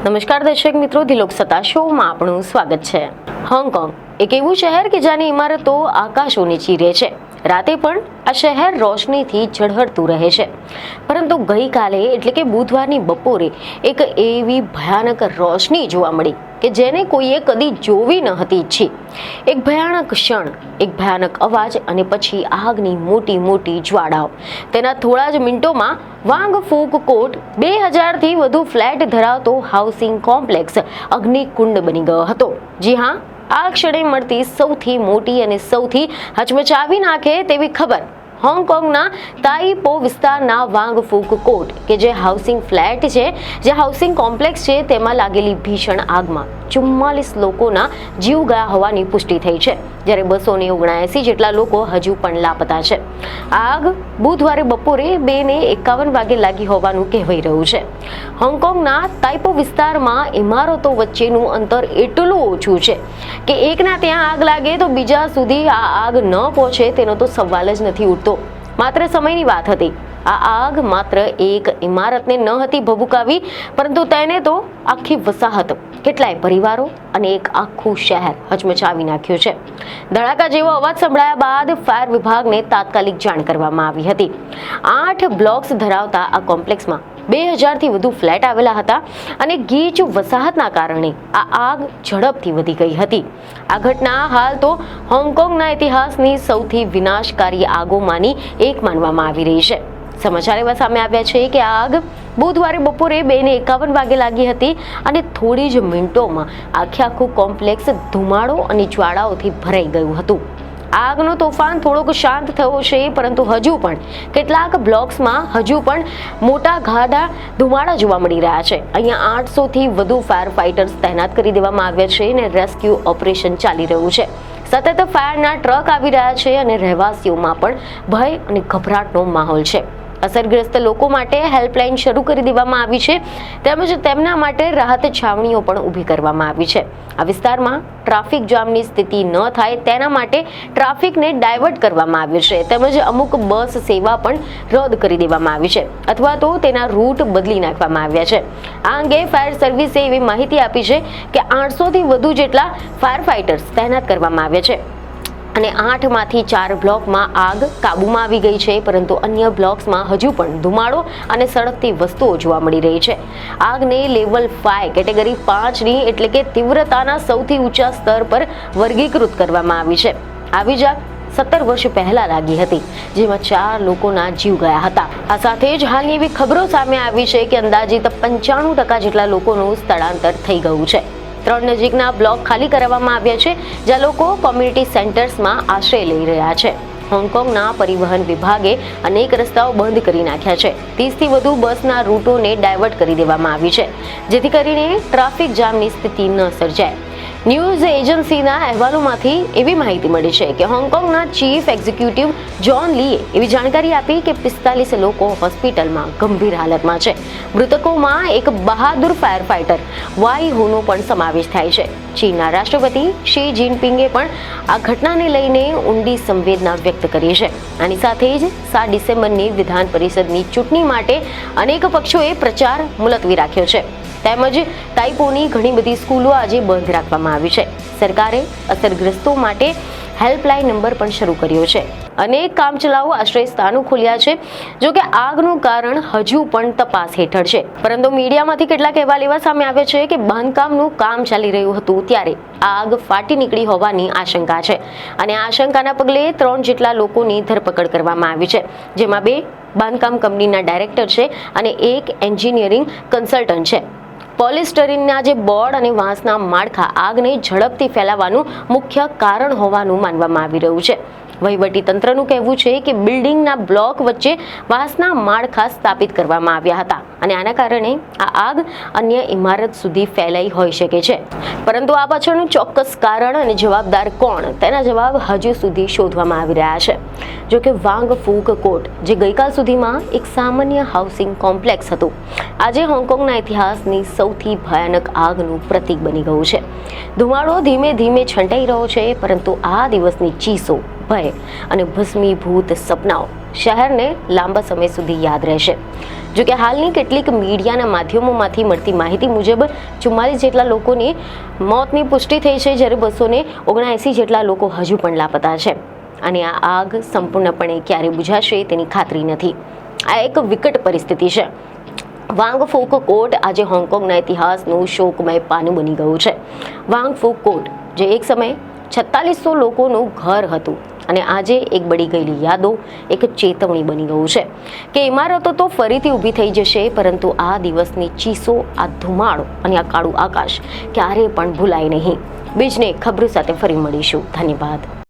નમસ્કાર દર્શક મિત્રો, ધી લોકસત્તા શોમાં આપણું સ્વાગત છે. હોંગકોંગ એક એવું શહેર કે જેની ઇમારતો આકાશોને ચીરે છે. રાતે પણ આ શહેર રોશનીથી ઝળહળતું રહે છે. પરંતુ ગઈકાલે એટલે કે બુધવારની બપોરે એક એવી ભયાનક રોશની જોવા મળી કે જેને કોઈએ કદી જોવી ન હતી ઈચ્છી. એક ભયાનક ક્ષણ, એક ભયાનક અવાજ અને પછી આગની મોટી મોટી જ્વાળાઓ. તેના થોડા જ મિનિટોમાં વાંગફુક કોટ 2000થી વધુ ફ્લેટ ધરાવતો હાઉસિંગ કોમ્પ્લેક્સ અગ્નિકુંડ બની ગયો હતો. જી હા, આ ક્ષણે મળતી સૌથી મોટી અને સૌથી હચમચાવી નાખે તેવી ખબર. હોંગકોંગના તાઇપો વિસ્તારના વાંગફુક કોટ કે જે હાઉસિંગ ફ્લેટ છે, જે હાઉસિંગ કોમ્પ્લેક્સ છે, તેમાં લાગેલી ભીષણ આગમાં 44 લોકોના જીવ ગયા હોવાની પુષ્ટિ થઈ છે, જ્યારે 279 જેટલા લોકો હજુ પણ લાપતા છે. આગ બુધવારે બપોરે 2:51 વાગે લાગી હોવાનું કહેવાઈ રહ્યું છે. હોંગકોંગના તાઇપો વિસ્તારમાં ઇમારતો વચ્ચેનું અંતર એટલું ઓછું છે કે એકના ત્યાં આગ લાગે તો બીજા સુધી આ આગ ન પહોંચે તેનો તો સવાલ જ નથી ઉઠતો. માત્ર સમયની વાત હતી. આ આગ માત્ર એક ઇમારતને ન હતી ભભૂકાવી, પરંતુ તેને તો આખી વસાહત, કેટલાય પરિવારો અને એક આખું શહેર હચમચાવી નાખ્યું છે. ધડાકા જેવો અવાજ સંભળાયા બાદ ફાયર વિભાગને તાત્કાલિક જાણ કરવામાં આવી હતી. 8 બ્લોક્સ ધરાવતા આ કોમ્પ્લેક્સમાં 2000થી વધુ ફ્લેટ આવેલા હતા અને ગીચ વસાહતના કારણે આ આગ ઝડપથી વધી ગઈ હતી. આ ઘટના હાલ તો હોંગકોંગના ઇતિહાસની સૌથી વિનાશકારી આગોમાંની એક માનવામાં આવી રહી છે. સમાચાર એવા સામે આવ્યા છે કે આગ બુધવારે બપોરે 2:51 વાગે લાગી હતી અને થોડી જ મિનિટોમાં આખું કોમ્પ્લેક્સ ધુમાડો અને જ્વાળાઓથી ભરાઈ ગયું હતું. આગનો તોફાન થોડોક શાંત થયો છે, પરંતુ હજુ પણ કેટલાક બ્લોક્સમાં હજુ પણ મોટા ગાઢા ધુમાડા જોવા મળી રહ્યા છે. અહીંયા 800થી વધુ ફાયર ફાઇટર્સ તૈનાત કરી દેવામાં આવ્યા છે અને રેસ્ક્યુ ઓપરેશન ચાલી રહ્યું છે. સતત ફાયરના ટ્રક આવી રહ્યા છે અને રહેવાસીઓમાં પણ ભય અને ગભરાટનો માહોલ છે. અસરગ્રસ્ત લોકો માટે હેલ્પલાઇન શરૂ કરી દેવામાં આવી છે, તેમજ તેમના માટે રાહત છાવણીઓ પણ ઊભી કરવામાં આવી છે. આ વિસ્તારમાં ટ્રાફિક જામની સ્થિતિ ન થાય તેના માટે ટ્રાફિકને ડાયવર્ટ કરવામાં આવ્યું છે, તેમજ અમુક બસ સેવા પણ રદ કરી દેવામાં આવી છે અથવા તો તેના રૂટ બદલી નાખવામાં આવ્યા છે. આ અંગે ફાયર સર્વિસે એવી માહિતી આપી છે કે 800થી વધુ જેટલા ફાયર ફાઇટર્સ તૈનાત કરવામાં આવ્યા છે અને 8માંથી 4 બ્લોકમાં આગ કાબૂમાં આવી ગઈ છે, પરંતુ અન્ય બ્લોક્સમાં હજુ પણ ધુમાડો અને સળગતી વસ્તુઓ જોવા મળી રહી છે. આગને લેવલ 5 કેટેગરી 5ની એટલે કે તીવ્રતાના સૌથી ઊંચા સ્તર પર વર્ગીકૃત કરવામાં આવી છે. આવી જ આગ 17 વર્ષ પહેલા લાગી હતી, જેમાં 4 લોકોના જીવ ગયા હતા. આ સાથે જ હાલની એવી ખબરો સામે આવી છે કે અંદાજિત 95% જેટલા લોકોનું સ્થળાંતર થઈ ગયું છે. 3 નજીકના બ્લોક ખાલી કરવામાં આવ્યા છે, જ્યાં લોકો કોમ્યુનિટી સેન્ટર્સમાં આશ્રય લઈ રહ્યા છે. હોંગકોંગના પરિવહન વિભાગે અનેક રસ્તાઓ બંધ કરી નાખ્યા છે. 30થી વધુ બસના રૂટોને ડાયવર્ટ કરી દેવામાં આવી છે, જેથી કરીને ટ્રાફિક જામની સ્થિતિ ન સર્જાય. ન્યૂઝ એજન્સીના અહેવાલોમાંથી એવી માહિતી મળી છે કે હોંગકોંગના ચીફ એક્ઝિક્યુટિવ જોન લીએ એવી જાણકારી આપી કે 45 લોકો હોસ્પિટલમાં ગંભીર હાલતમાં છે. મૃતકોમાં એક બહાદુર ફાયર ફાઇટર વાઈ હુનો પણ સમાવેશ થાય છે. ચીનના રાષ્ટ્રપતિ શી જિનપિંગે પણ આ ઘટનાને લઈને ઊંડી સંવેદના વ્યક્ત કરી છે. આની સાથે જ 7 ડિસેમ્બરની વિધાન પરિષદની ચૂંટણી માટે અનેક પક્ષોએ પ્રચાર મુલતવી રાખ્યો છે, તેમજ તાઇપોની ઘણી બધી સ્કૂલો આજે બંધ રાખવામાં આવી છે. સરકારે અસરગ્રસ્તો માટે હેલ્પલાઇન નંબર પણ શરૂ કર્યો છે. અનેક કામચલાઉ આશ્રય સ્થાનો ખોલ્યા છે. જો કે આગનું કારણ હજુ પણ તપાસ હેઠળ છે, પરંતુ મીડિયામાંથી કેટલાક અહેવાલ એવા સામે આવ્યા છે કે બાંધકામનું કામ ચાલી રહ્યું હતું ત્યારે આગ ફાટી નીકળી હોવાની આશંકા છે અને આ આશંકાના પગલે 3 જેટલા લોકોની ધરપકડ કરવામાં આવી છે, જેમાં 2 બાંધકામ કંપનીના ડાયરેક્ટર છે અને 1 એન્જિનિયરિંગ કન્સલ્ટન્ટ છે. પોલિસ્ટરીનના જે બોર્ડ અને વાંસના માળખા આગને ઝડપથી ફેલાવાનું મુખ્ય કારણ હોવાનું માનવામાં આવી રહ્યું છે. વહીવટી તંત્રનું કહેવું છે કે બિલ્ડિંગના બ્લોક વચ્ચે વાંસના માળખા સ્થાપિત કરવામાં આવ્યા હતા અને આના કારણે આ આગ અન્ય ઇમારત સુધી ફેલાઈ હોઈ શકે છે. પરંતુ આ પાછળનું ચોક્કસ કારણ અને જવાબદાર કોણ, તેના જવાબ હજુ સુધી શોધવામાં આવી રહ્યા છે. જો કે વાંગફુક કોટ, જે ગઈકાલ સુધીમાં એક સામાન્ય હાઉસિંગ કોમ્પ્લેક્સ હતું, આજે હોંગકોંગના ઇતિહાસની સૌથી ભયાનક આગનું પ્રતીક બની ગયું છે. ધુમાડો ધીમે ધીમે છંટાઈ રહ્યો છે, પરંતુ આ દિવસની ચીસો, ભય અને ભસ્મીભૂત સપનાઓ શહેરને લાંબા સમય સુધી યાદ રહેશે. જોકે હાલની કેટલીક મીડિયાના માધ્યમોમાંથી મળતી માહિતી મુજબ 44 જેટલા લોકોની મોતની પુષ્ટિ થઈ છે, જ્યારે 279 જેટલા લોકો હજુ પણ લાપતા છે. અને આ આગ સંપૂર્ણપણે ક્યારે બુઝાશે તેની ખાતરી નથી. આ એક વિકટ પરિસ્થિતિ છે. વાંગ ફોક કોર્ટ આજે હોંગકોંગના ઇતિહાસનું શોકમય પાનું બની ગયું છે. વાંગ ફોક કોર્ટ જે એક સમયે 4600 લોકોનું ઘર હતું અને આજે એક બળી ગયેલી યાદો, એક ચેતવણી બની ગયું છે કે ઇમારતો તો ફરીથી ઊભી થઈ જશે, પરંતુ આ દિવસની ચીસો, આ ધુમાડો અને આ કાળું આકાશ ક્યારેય પણ ભૂલાય નહીં. બીજને ખબરો સાથે ફરી મળીશું. ધન્યવાદ.